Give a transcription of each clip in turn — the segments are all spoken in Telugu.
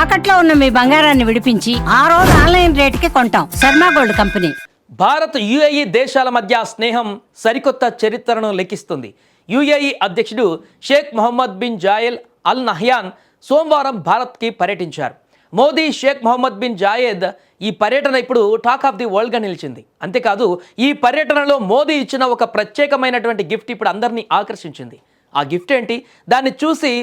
తాకట్లో ఉన్న మీ బంగారాన్ని విడిపించి ఆ రోజు ఆన్లైన్ రేటుకి కొంటాం. Sharma gold company. Bharat UAE దేశాల మధ్య స్నేహం సరికొత్త చరిత్రను లెక్కిస్తుంది. యుఏఈ అధ్యక్షుడు Sheikh Mohammed bin Zayed Al Nahyan సోమవారం భారత్కి పర్యటించారు. Modi, Sheikh Mohammed bin Zayed ఈ పర్యటన ఇప్పుడు టాక్ ఆఫ్ ది వరల్డ్గా నిలిచింది. అంతేకాదు, ఈ పర్యటనలో మోదీ ఇచ్చిన ఒక ప్రత్యేకమైనటువంటి గిఫ్ట్ ఇప్పుడు అందరినీ ఆకర్షించింది. ఆ గిఫ్ట్ ఏంటి? దాన్ని చూసి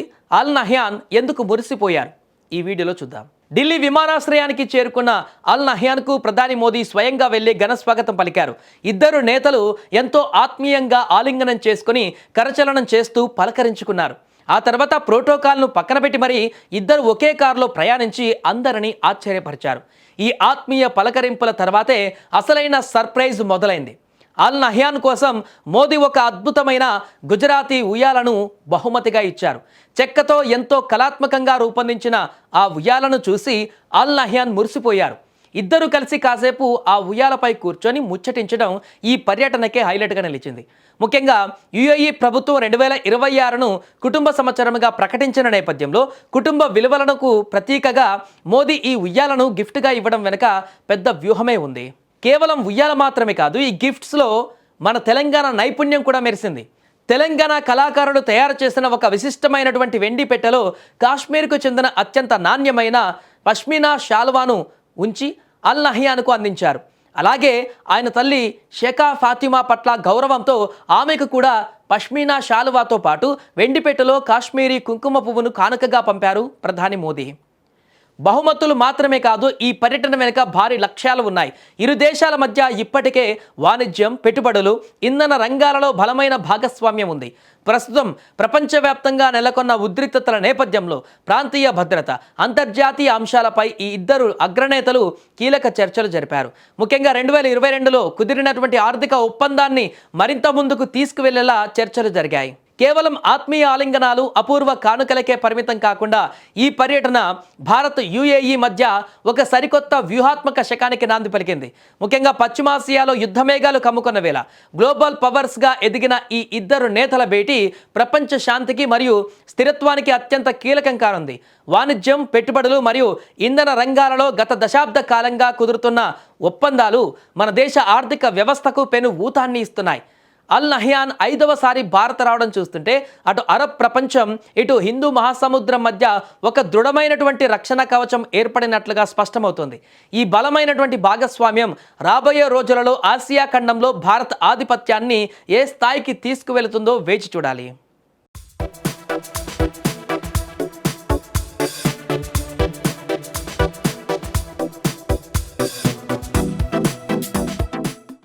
అల్ నహ్యాన్ ఎందుకు మురిసిపోయారు? ఈ వీడియోలో చూద్దాం. ఢిల్లీ విమానాశ్రయానికి చేరుకున్న అల్ నహ్యాన్కు ప్రధాని మోదీ స్వయంగా వెళ్లి ఘన స్వాగతం పలికారు. ఇద్దరు నేతలు ఎంతో ఆత్మీయంగా ఆలింగనం చేసుకుని కరచలనం చేస్తూ పలకరించుకున్నారు. ఆ తర్వాత ప్రోటోకాల్ను పక్కన పెట్టి మరీ ఇద్దరు ఒకే కారులో ప్రయాణించి అందరినీ ఆశ్చర్యపరిచారు. ఈ ఆత్మీయ పలకరింపుల తర్వాతే అసలైన సర్ప్రైజ్ మొదలైంది. అల్ నహ్యాన్ కోసం మోదీ ఒక అద్భుతమైన గుజరాతీ ఉయ్యాలను బహుమతిగా ఇచ్చారు. చెక్కతో ఎంతో కళాత్మకంగా రూపొందించిన ఆ ఉయ్యాలను చూసి అల్ నహ్యాన్ మురిసిపోయారు. ఇద్దరు కలిసి కాసేపు ఆ ఉయ్యాలపై కూర్చొని ముచ్చటించడం ఈ పర్యటనకే హైలైట్గా నిలిచింది. ముఖ్యంగా యుఏఈ ప్రభుత్వం 2026ను కుటుంబ సంవత్సరంగా ప్రకటించిన నేపథ్యంలో కుటుంబ విలువలకు ప్రతీకగా మోదీ ఈ ఉయ్యాలను గిఫ్ట్గా ఇవ్వడం వెనుక పెద్ద వ్యూహమే ఉంది. కేవలం ఉయ్యాల మాత్రమే కాదు, ఈ గిఫ్ట్స్లో మన తెలంగాణ నైపుణ్యం కూడా మెరిసింది. తెలంగాణ కళాకారులు తయారు చేసిన ఒక విశిష్టమైనటువంటి వెండి పెట్టెలో కాశ్మీర్కు చెందిన అత్యంత నాణ్యమైన పష్మినా శాల్వాను ఉంచి అల్ నహ్యాన్కు అందించారు. అలాగే ఆయన తల్లి షేఖా ఫాతిమా పట్ల గౌరవంతో ఆమెకు కూడా పష్మినా శాలువాతో పాటు వెండి పెట్టెలో కాశ్మీరీ కుంకుమ పువ్వును కానుకగా పంపారు ప్రధాని మోదీ. బహుమతులు మాత్రమే కాదు, ఈ పర్యటన వెనుక భారీ లక్ష్యాలు ఉన్నాయి. ఇరు దేశాల మధ్య ఇప్పటికే వాణిజ్యం, పెట్టుబడులు, ఇంధన రంగాలలో బలమైన భాగస్వామ్యం ఉంది. ప్రస్తుతం ప్రపంచవ్యాప్తంగా నెలకొన్న ఉద్రిక్తతల నేపథ్యంలో ప్రాంతీయ భద్రత, అంతర్జాతీయ అంశాలపై ఈ ఇద్దరు అగ్రనేతలు కీలక చర్చలు జరిపారు. ముఖ్యంగా 2022లో కుదిరినటువంటి ఆర్థిక ఒప్పందాన్ని మరింత ముందుకు తీసుకువెళ్లేలా చర్చలు జరిగాయి. కేవలం ఆత్మీయ ఆలింగనాలు, అపూర్వ కానుకలకే పరిమితం కాకుండా ఈ పర్యటన భారత్ యుఏఈ మధ్య ఒక సరికొత్త వ్యూహాత్మక శకానికి నాంది పలికింది. ముఖ్యంగా పశ్చిమాసియాలో యుద్ధమేఘాలు కమ్ముకున్న వేళ గ్లోబల్ పవర్స్గా ఎదిగిన ఈ ఇద్దరు నేతల భేటీ ప్రపంచ శాంతికి మరియు స్థిరత్వానికి అత్యంత కీలకం కానుంది. వాణిజ్యం, పెట్టుబడులు మరియు ఇంధన రంగాలలో గత దశాబ్ద కాలంగా కుదురుతున్న ఒప్పందాలు మన దేశ ఆర్థిక వ్యవస్థకు పెను ఊతాన్ని ఇస్తున్నాయి. అల్ నహ్యాన్ 5వసారి భారత్ రావడం చూస్తుంటే అటు అరబ్ ప్రపంచం, ఇటు హిందూ మహాసముద్రం మధ్య ఒక దృఢమైనటువంటి రక్షణ కవచం ఏర్పడినట్లుగా స్పష్టమవుతుంది. ఈ బలమైనటువంటి భాగస్వామ్యం రాబోయే రోజులలో ఆసియా ఖండంలో భారత్ ఆధిపత్యాన్ని ఏ స్థాయికి తీసుకువెళుతుందో వేచి చూడాలి.